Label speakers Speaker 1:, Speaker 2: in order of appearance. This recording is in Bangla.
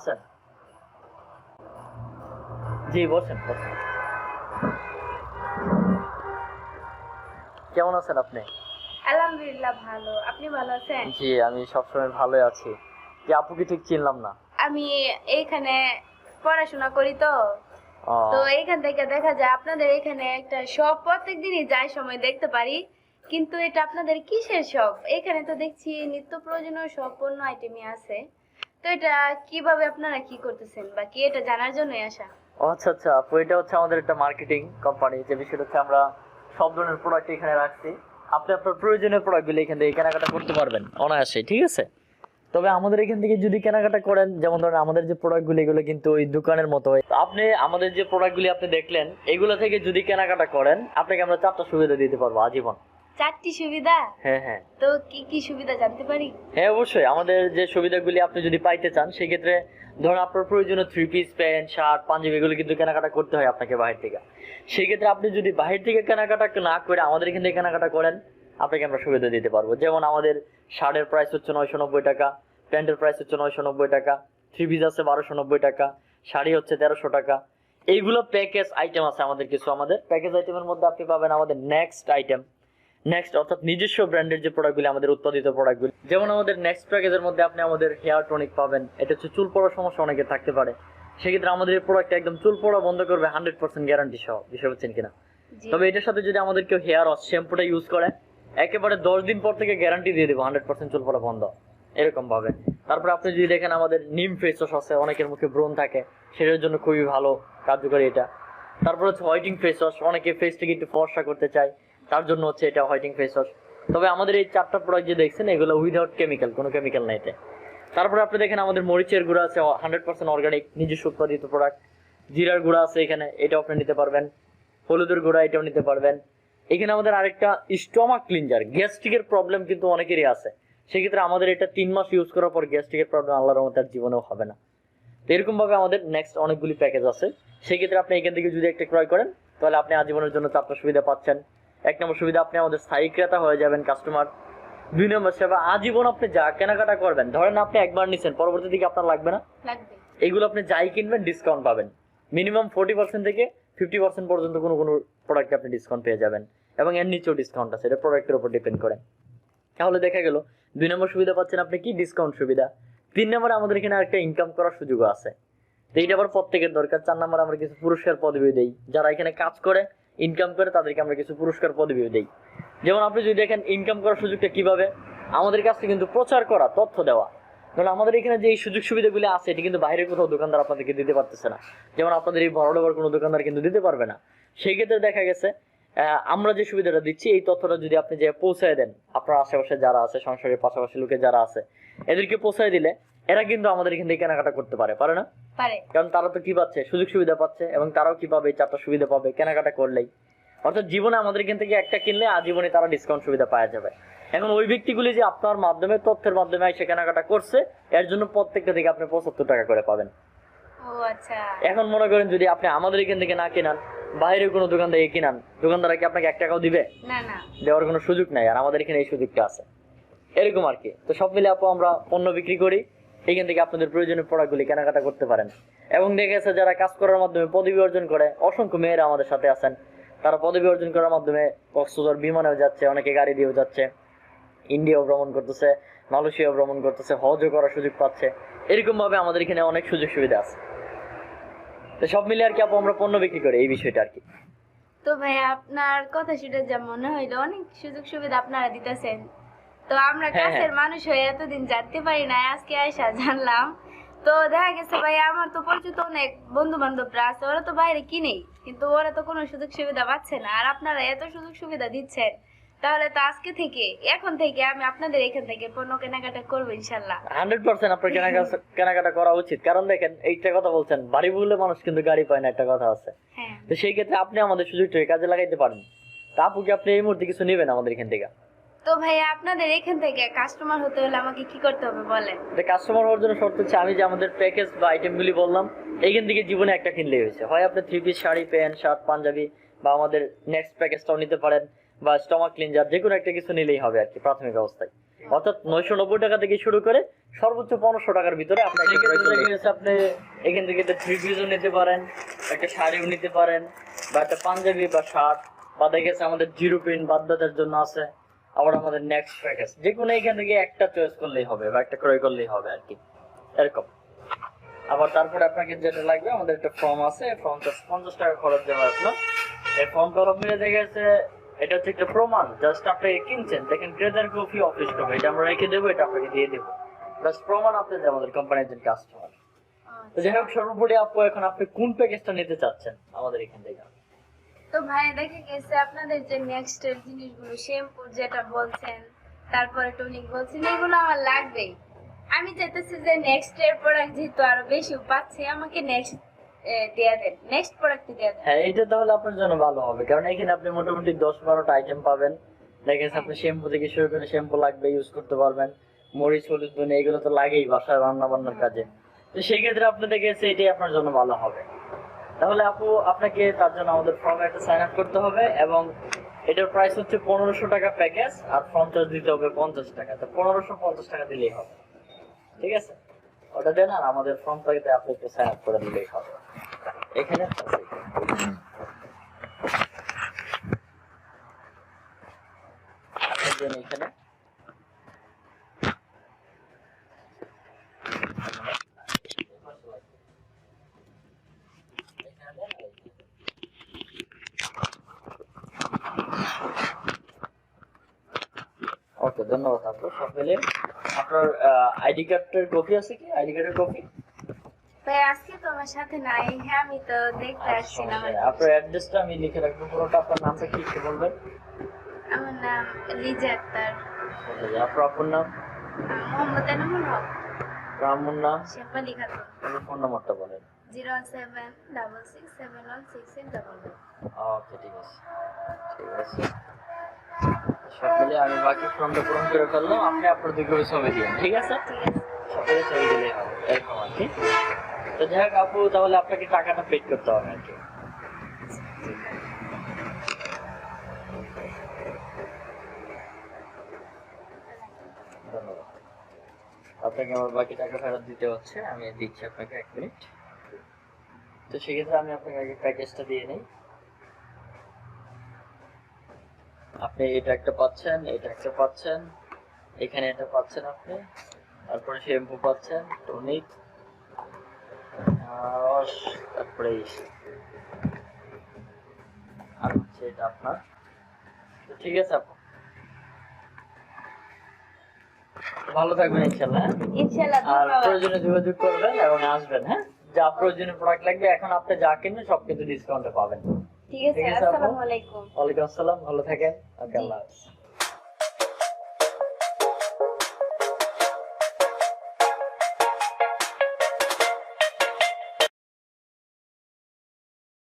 Speaker 1: আছেন? জি বসেন বসেন। কেমন আছেন আপনি?
Speaker 2: আলহামদুলিল্লাহ ভালো। আপনি ভালো আছেন?
Speaker 1: জি আমি সবসময় ভালোই আছি। যে আপুকে ঠিক চিনলাম না।
Speaker 2: আমি এইখানে পড়াশোনা করি তো
Speaker 1: ও
Speaker 2: তো এইখান থেকে দেখা যায় আপনাদের এখানে একটা শপ প্রত্যেকদিনই যাই সময় দেখতে পারি, কিন্তু এটা আপনাদের কিসের শপ? এখানে তো দেখছি নিত্য প্রয়োজনীয় সব পণ্য আইটেমই আছে। তো এটা কিভাবে আপনারা কি করতেছেন বা কি, এটা জানার জন্যই আসা।
Speaker 1: আচ্ছা আচ্ছা আপু, এটা হচ্ছে আমাদের একটা মার্কেটিং কোম্পানি। যে বিষয়টা হচ্ছে আমরা সব ধরনের প্রোডাক্ট এখানে রাখছি। আপনি আপনার প্রয়োজনীয় প্রোডাক্টগুলো এখান থেকে কেনাকাটা করতে পারবেন অনায়াসে, ঠিক আছে? তবে আমাদের এখান থেকে যদি কেনাকাটা করেন, যেমন ধরেন আমাদের যে প্রোডাক্টগুলো এগুলো কিন্তু ওই দোকানের মতো। আপনি আমাদের যে প্রোডাক্টগুলি আপনি দেখলেন এগুলো থেকে যদি কেনাকাটা করেন, আপনাকে আমরা 4টা সুবিধা দিতে পারবো আজীবন।
Speaker 2: 4টি সুবিধা?
Speaker 1: হ্যাঁ হ্যাঁ
Speaker 2: তো কি কি সুবিধা জানতে পারি?
Speaker 1: হ্যাঁ অবশ্যই। আমাদের যে সুবিধাগুলি আপনি যদি পাইতে চান, সেক্ষেত্রে ধরুন আপনার প্রয়োজনীয় 3 পিস, প্যান্ট, শার্ট, পাঞ্জাবি এগুলো কিন্তু কেনাকাটা করতে হয় আপনাকে বাহির থেকে। সেক্ষেত্রে আপনি যদি বাহির থেকে কেনাকাটা না করে আমাদের এখান থেকে কেনাকাটা করেন, আপনাকে আমরা সুবিধা দিতে পারবো। যেমন আমাদের শার্টের প্রাইস হচ্ছে 990 টাকা, প্যান্টের প্রাইস হচ্ছে 990 টাকা, 3 পিস আছে 1290 টাকা, শাড়ি হচ্ছে 1300 টাকা। এইগুলো প্যাকেজ আইটেম আছে আমাদের কিছু। আমাদের প্যাকেজ আইটেমের মধ্যে আপনি পাবেন আমাদের নেক্সট অর্থাৎ নিজস্ব ব্র্যান্ডের যে প্রোডাক্টগুলি, আমাদের উৎপাদিত প্রোডাক্টগুলি। যেমন আমাদের নেক্সট প্যাকেজের মধ্যে আপনি আমাদের হেয়ার টনিক পাবেন। এটা হচ্ছে চুল পড়ার সমস্যা অনেকের থাকতে পারে, সেক্ষেত্রে আমাদের এই প্রোডাক্টটা একদম চুল পড়া বন্ধ করবে 100% গ্যারান্টি সহ। বিষয় হচ্ছেন কিনা? তবে এটার সাথে যদি আমাদের কেউ হেয়ার ওয়াশ শ্যাম্পুটা ইউজ করে, একেবারে 10 দিন পর থেকে গ্যারান্টি দিয়ে দেবো 100% চুল পড়া বন্ধ, এরকম ভাবে। তারপরে আপনি যদি দেখেন আমাদের নিম ফেস ওয়াশ আছে, অনেকের মুখে ব্রণ থাকে, সেটার জন্য খুবই ভালো কার্যকরী এটা। তারপর হচ্ছে হোয়াইটিং ফেস ওয়াশ, অনেকে ফেসটাকে একটু ফর্সা করতে চায়, তার জন্য হচ্ছে এটা হোয়াইটিং ফেস ওয়াশ। তবে আমাদের এই 4টা প্রোডাক্ট যে দেখছেন এগুলো উইদাউট কেমিক্যাল, কোনো কেমিক্যাল নাই এতে। তারপরে আপনি দেখেন আমাদের মরিচের গুঁড়া আছে 100% অর্গানিক, নিজস্ব উৎপাদিত প্রোডাক্ট। জিরার গুঁড়া আছে এখানে, এটাও আপনি নিতে পারবেন। হলুদের গুঁড়া, এটাও নিতে পারবেন। এখানে আমাদের আরেকটা স্টমাক ক্লিনজার, গ্যাস্ট্রিকের প্রবলেম কিন্তু অনেকেরই আছে, সেক্ষেত্রে আমাদের এটা 3 মাস ইউজ করার পর গ্যাস্ট্রিকের প্রবলেম আল্লাহর রহমতে আর জীবনেও হবে না। তো এরকম ভাবে আমাদের নেক্সট অনেকগুলি প্যাকেজ আছে। সেক্ষেত্রে আপনি এখান থেকে যদি একটা ক্রয় করেন, তাহলে আপনি আজীবনের জন্য 4টা সুবিধা পাচ্ছেন। 1 নম্বর সুবিধা, আপনি আমাদের স্থায়ী ক্রেতা হয়ে যাবেন, কাস্টমার। 2 নম্বর সেবা, আজীবন আপনি যা কেনাকাটা করবেন, ধরেন আপনি একবার নিছেন, পরবর্তী দিকে আপনার লাগবে না,
Speaker 2: লাগবে।
Speaker 1: এগুলো আপনি যাই কিনবেন ডিসকাউন্ট পাবেন। মিনিমাম 40% থেকে 50% পর্যন্ত কোনো কোনো প্রোডাক্টে আপনি ডিসকাউন্ট পেয়ে যাবেন, এবং এর নিচেও ডিসকাউন্ট আছে, এটা প্রোডাক্টের উপর ডিপেন্ড করে। তাহলে দেখা গেল 2 নম্বর সুবিধা পাচ্ছেন আপনি কি, ডিসকাউন্ট সুবিধা। 3 নম্বরে আমাদের এখানে একটা ইনকাম করার সুযোগও আছে, তো এইটা আবার প্রত্যেকের দরকার। 4 নম্বরে আমরা কিছু পুরস্কার পদবি দেই, যারা এখানে কাজ করে ইনকাম করে তাদেরকে আমরা কিছু পুরস্কার পদবি দেই। যেমন আপনি যদি দেখেন ইনকাম করার সুযোগটা কিভাবে, আমাদের কাছে কিন্তু প্রচার করা, তথ্য দেওয়া। কারণ আমাদের এখানে যে এই সুযোগ সুবিধাগুলি আছে, এটি কিন্তু বাইরের কোথাও দোকানদার আপনাদেরকে দিতে পারতেছে না। যেমন আপনাদের এই বড় কোনো দোকানদার কিন্তু দিতে পারবে না। সেই ক্ষেত্রে দেখা গেছে আমরা যে সুবিধাটা দিচ্ছি, এই তথ্যটা যদি আপনি যে পৌঁছায় দেন, আপনার আশেপাশে যারা আছে, সংসারের পাশাপাশি লোকে যারা আছে, এদেরকে পৌঁছায় দিলে এরা কিন্তু আমাদের এখান থেকে কেনাকাটা করতে পারে না?
Speaker 2: পারে।
Speaker 1: কারণ তারা তো কি পাচ্ছে, সুযোগ সুবিধা পাচ্ছে, এবং তারাও কি পাবে, 4টা সুবিধা পাবে কেনাকাটা করলেই। অর্থাৎ জীবনে আমাদের এখান থেকে একটা কিনলে আজীবনে তারা ডিসকাউন্ট সুবিধা পাওয়া যাবে। এখন ওই ব্যক্তিগুলি যে আপনার মাধ্যমে, তথ্যের মাধ্যমে এসে কেনাকাটা করছে, এর জন্য প্রত্যেকটা থেকে আপনি 75 টাকা করে পাবেন।
Speaker 2: ও আচ্ছা।
Speaker 1: এখন মনে করেন যদি আপনি আমাদের এখান থেকে না কিনান, বাইরে কোনো দোকান থেকে কিনান, দোকানদার কি আপনাকে 1 টাকাও দিবে?
Speaker 2: না না,
Speaker 1: দেওয়ার কোনো সুযোগ নাই। আর আমাদের এখানে এই সুযোগটা আছে, এরকম আর কি। তো সব মিলে আপু আমরা পণ্য বিক্রি করি, এখান থেকে আপনাদের প্রয়োজনীয় প্রোডাক্টগুলি কেনাকাটা করতে পারেন। এবং দেখে গেছে যারা কাজ করার মাধ্যমে পদবি অর্জন করে, অসংখ্য মেয়েরা আমাদের সাথে আছেন, তারা পদবি অর্জন করার মাধ্যমে কক্সবাজার বিমানেও যাচ্ছে, অনেকে গাড়ি দিয়েও যাচ্ছে, ইন্ডিয়াও ভ্রমণ করতেছে, মালয়েশিয়াও ভ্রমণ করতেছে, হজও করার সুযোগ পাচ্ছে। এরকম ভাবে আমাদের এখানে অনেক সুযোগ সুবিধা আছে। তো সব মিলে আর কি আপু আমরা পণ্য বিক্রি করি, এই বিষয়টা আর কি।
Speaker 2: তো ভাই আপনার কথা শুনে যা মনে হইলো অনেক সুযোগ সুবিধা আপনারা দিতেছেন। তো আমরা কাছের মানুষ হয়ে এতদিন জানতে পারি না, আজকে আইসা জানলাম। তো দেখা গেছে ভাই আমার তো পরিচিত অনেক বন্ধু বান্ধবরা আছে, ওরা তো বাইরে কিনেই, কিন্তু ওরা তো কোনো সুযোগ সুবিধা পাচ্ছে না, আর আপনারা এত সুযোগ সুবিধা দিচ্ছেন, তাহলে তো আজকে থেকে, এখন থেকে আমি আপনাদের এখান থেকে পণ্য কেনাকাটা করবো ইনশাল্লাহ।
Speaker 1: 100% আপনার কেনাকাটা করা উচিত। কারণ দেখেন, এইটা কথা বলছেন, বাড়ি বললে মানুষ কিন্তু গাড়ি পায় না, একটা কথা আছে।
Speaker 2: হ্যাঁ।
Speaker 1: তো সেই ক্ষেত্রে আপনি আমাদের সুযোগটাকে কাজে লাগাইতে পারেন। তা আপুকে আপনি এই মুহূর্তে কিছু নেবেন আমাদের এখান থেকে?
Speaker 2: তো ভাইয়া আপনাদের এখান থেকে কাস্টমার হতে হলে আমাকে কি করতে হবে বলেন?
Speaker 1: কাস্টমার হওয়ার জন্য শর্ত হচ্ছে, আমি যে আমাদের প্যাকেজ বা আইটেমগুলি বললাম, এইখান থেকে জীবনে একটা কিনলেই হয়েছে। হয় আপনি 3 পিস শাড়ি, প্যান্ট, শার্ট, পাঞ্জাবি, বা আমাদের নেক্সট প্যাকেজটাও নিতে পারেন, বা স্টমাক ক্লিনজার, যে কোনো একটা কিছু নিলেই হবে আর কি প্রাথমিক অবস্থায়। অর্থাৎ 990 টাকা থেকে শুরু করে সর্বোচ্চ 1500 টাকার ভিতরে আপনি আপনি এখান থেকে একটা থ্রি পিসও নিতে পারেন, একটা শাড়িও নিতে পারেন, বা একটা পাঞ্জাবি বা শার্ট, বা দেখেছে আমাদের জিরো পিন বাধ্যতার জন্য আছে। আবার আমাদের নেক্সট প্যাকেজ, যে কোনো এখান থেকে একটা চয়েস করলেই হবে বা একটা ক্রয় করলেই হবে আর কি, এরকম। আবার তারপরে আপনাকে যেটা লাগবে, আমাদের একটা ফর্ম আছে, ফর্মটা 50 টাকা খরচ দেওয়া আপনার। এই ফর্মটা মিলে দেখেছে এটা হচ্ছে একটা প্রমাণ, জাস্ট আপনি কিনছেন, দেখেন ক্রেতার কপি অফিস কপি, এটা আমরা রেখে দেবো, এটা আপনাকে দিয়ে দেবো, জাস্ট প্রমাণ আপনি যে আমাদের কোম্পানির একজন কাস্টমার। তো যাই হোক, সর্বোপরি আপু এখন আপনি কোন প্যাকেজটা নিতে চাচ্ছেন আমাদের এখান থেকে?
Speaker 2: তো ভাই দেখে গেছে আপনাদের যে নেক্সট এর জিনিসগুলো, শ্যাম্পু যেটা বলছেন, তারপরে টনিক বলছেন, এগুলো আমার লাগবেই। আমি চাইতেছি যে নেক্সট এর প্রোডাক্ট যেহেতু আরো বেশি পাচ্ছি, আমাকে নেক্সট দিয়ে দেন, নেক্সট প্রোডাক্ট দিয়ে দেন।
Speaker 1: হ্যাঁ, এটা তাহলে আপনার জন্য ভালো হবে, কারণ এখানে আপনি মোটামুটি 10-12টা আইটেম পাবেন। দেখেন আপনি শ্যাম্পু থেকে শুরু করে শ্যাম্পু লাগবে, ইউজ করতে পারবেন, মরিচ হলুদ ধনে এগুলো তো লাগেই বাসায় রান্না বান্নার কাজে। তো সেই ক্ষেত্রে আপনি দেখেছে এটাই আপনার জন্য ভালো হবে। তাহলে আপু আপনাকে তার জন্য আমাদের ফর্মে একটা সাইন আপ করতে হবে, এবং এটার প্রাইস হচ্ছে 1500 টাকা প্যাকেজ, আর ফর্ম চার্জ দিতে হবে 50 টাকা। তো 1550 টাকা দিলেই হবে, ঠিক আছে? ওটা দেন, আর আমাদের ফর্মটাকে আপনি একটু সাইন আপ করে দিলেই হবে। এখানে এখানে ওকে, ধন্যবাদ আপু। সব মিলে আপনার আইডি কার্ডের কপি আছে কি? আইডি কার্ডের কপি
Speaker 2: ভাই আজকে তো আমার সাথে নাই। হ্যাঁ, আমি তো দেখতে আসছি না।
Speaker 1: আপনার অ্যাড্রেসটা আমি লিখে রাখবো পুরোটা। আপনার নামটা কি একটু বলবেন?
Speaker 2: আমার নাম লিজা আক্তার।
Speaker 1: আপনার আপুর নাম?
Speaker 2: মোহাম্মদ এনামুল হক।
Speaker 1: রামুর নাম?
Speaker 2: শেফালি খাতুন।
Speaker 1: আপনি ফোন নাম্বারটা বলেন।
Speaker 2: 07666716811।
Speaker 1: ওকে, ঠিক আছে, ঠিক আছে। সব মিলে আমি বাকি ফর্মটা পূরণ করে ফেললাম, আপনি আপনার দুই কপি ছবি দিন, ঠিক আছে?
Speaker 2: ঠিক আছে।
Speaker 1: সকালে ছবি দিলেই হবে, এরকম আর কি। তো যাই হোক আপু, তাহলে আপনাকে টাকাটা পেড করতে হবে আর কি। ধন্যবাদ। আপনাকে আমার বাকি টাকা ফেরত দিতে হচ্ছে, আমি দিচ্ছি আপনাকে 1 মিনিট। তো সেক্ষেত্রে আমি আপনাকে আগে প্যাকেজটা দিয়ে নিই। আপনি এটা একটা পাচ্ছেন, এটা একটা পাচ্ছেন, এখানে এটা পাচ্ছেন আপনি, তারপরে শ্যাম্পু পাচ্ছেন, টনিক, রস, তারপরে আর হচ্ছে এটা আপনার। তো ঠিক আছে আপু, ভালো থাকবেন ইনশাল্লাহ।
Speaker 2: ইনশাআল্লাহ।
Speaker 1: আর
Speaker 2: ধন্যবাদ।
Speaker 1: প্রয়োজনে যোগাযোগ করবেন এবং আসবেন। হ্যাঁ, যা প্রয়োজনীয় প্রোডাক্ট লাগবে এখন আপনি যা কিনবেন সব কিছু ডিসকাউন্টে পাবেন।
Speaker 2: ঠিক আছে।
Speaker 1: ঠিক আছে আপু?
Speaker 2: আসসালামু আলাইকুম।
Speaker 1: ওয়ালাইকুম আসসালাম, ভালো থাকেন। ওকে,
Speaker 2: জি।
Speaker 1: আল্লাহ হাফেজ।